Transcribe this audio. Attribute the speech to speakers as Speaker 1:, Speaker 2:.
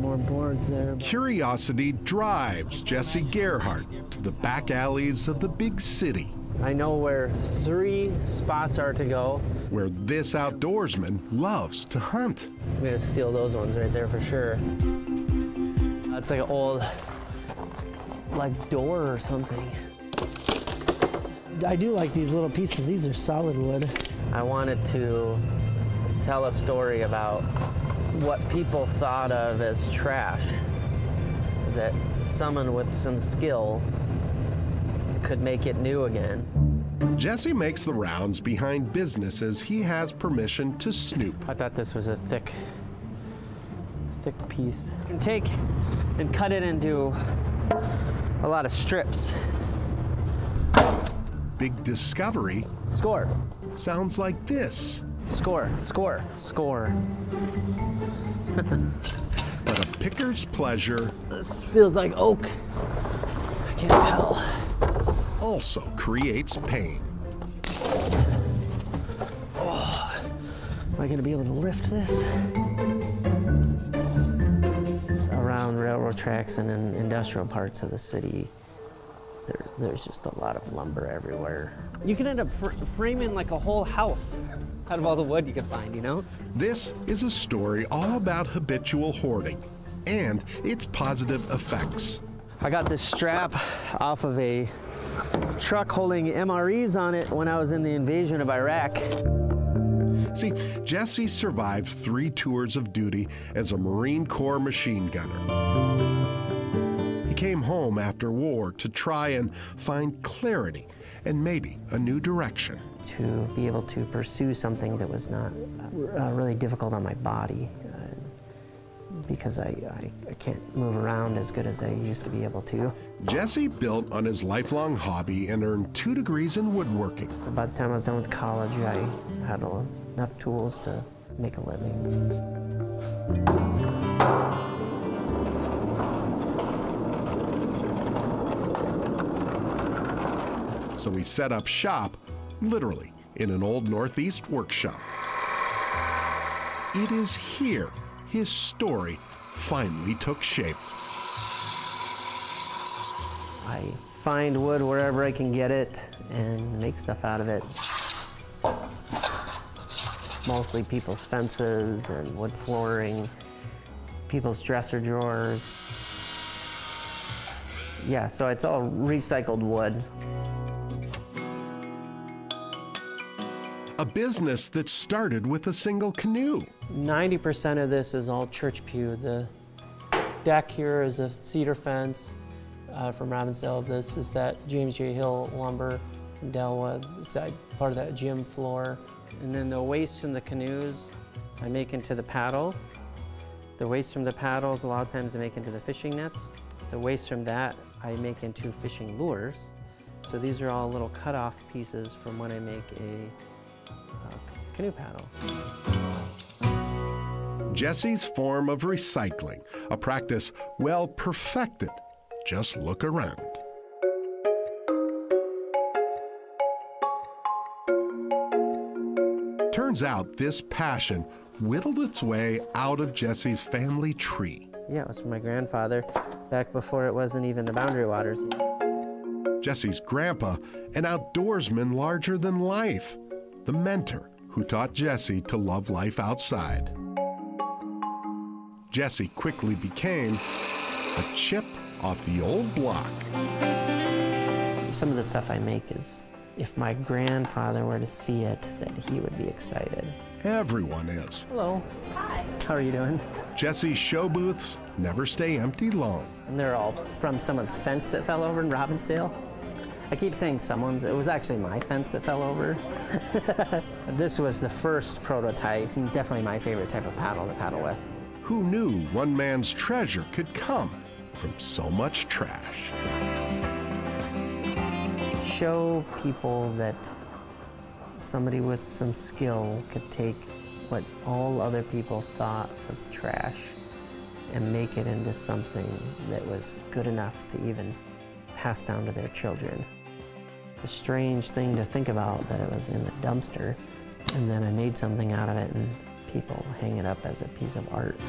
Speaker 1: more boards there.
Speaker 2: Curiosity drives Jesse Gerhart to the back alleys of the big city,
Speaker 1: I know where 3 spots are to go.
Speaker 2: where this outdoorsman loves to hunt.
Speaker 1: I'm gonna steal those ones right there for sure. It's like an old, like, door or something. I do like these little pieces. These are solid wood. I wanted to tell a story about what people thought of as trash, that someone with some skill could make it new again.
Speaker 2: Jesse makes the rounds behind businesses he has permission to snoop.
Speaker 1: I thought this was a thick piece. You can take and cut it into a lot of strips.
Speaker 2: Big discovery
Speaker 1: Score,
Speaker 2: sounds like this,
Speaker 1: score, score, score.
Speaker 2: but a picker's pleasure
Speaker 1: This feels like oak. I can't tell.
Speaker 2: also creates pain.
Speaker 1: Am I gonna be able to lift this? Around railroad tracks and in industrial parts of the city, there's just a lot of lumber everywhere. You can end up framing like a whole house out of all the wood you can find, you know?
Speaker 2: This is a story all about habitual hoarding and its positive effects.
Speaker 1: I got this strap off of a truck holding MREs on it when I was in the invasion of Iraq.
Speaker 2: See, Jesse survived 3 tours of duty as a Marine Corps machine gunner. He came home after war to try and find clarity and maybe a new direction.
Speaker 1: To be able to pursue something that was not really difficult on my body, because I can't move around as good as I used to be able to.
Speaker 2: Jesse built on his lifelong hobby and earned 2 degrees in woodworking.
Speaker 1: By the time I was done with college, I had enough tools to make a living.
Speaker 2: So he set up shop, literally, in an old Northeast workshop. It is here his story finally took shape.
Speaker 1: I find wood wherever I can get it and make stuff out of it. Mostly people's fences and wood flooring, people's dresser drawers. Yeah, so it's all recycled wood.
Speaker 2: A business that started with a single canoe.
Speaker 1: 90% of this is all church pew. The deck here is a cedar fence from Robbinsdale. This is that James J. Hill lumber from Delwood. It's that part of that gym floor. And then the waste from the canoes I make into the paddles. The waste from the paddles, a lot of times I make into the fishing nets. The waste from that I make into fishing lures. So these are all little cut-off pieces from when I make a canoe paddle.
Speaker 2: Jesse's form of recycling, a practice well perfected. Just look around. Turns out this passion whittled its way out of Jesse's family tree.
Speaker 1: Yeah, it was from my grandfather, back before it wasn't even the Boundary Waters.
Speaker 2: Jesse's grandpa, an outdoorsman larger than life, the mentor who taught Jesse to love life outside. Jesse quickly became a chip off the old block.
Speaker 1: Some of the stuff I make is, if my grandfather were to see it, that he would be excited.
Speaker 2: Everyone is.
Speaker 1: Hello.
Speaker 3: Hi.
Speaker 1: How are you doing?
Speaker 2: Jesse's show booths never stay empty long.
Speaker 1: And they're all from someone's fence that fell over in Robbinsdale. I keep saying someone's, it was actually my fence that fell over. This was the first prototype, and definitely my favorite type of paddle to paddle with.
Speaker 2: Who knew one man's treasure could come from so much trash?
Speaker 1: Show people that somebody with some skill could take what all other people thought was trash and make it into something that was good enough to even pass down to their children. A strange thing to think about, that it was in the dumpster, and then I made something out of it and people hang it up as a piece of art.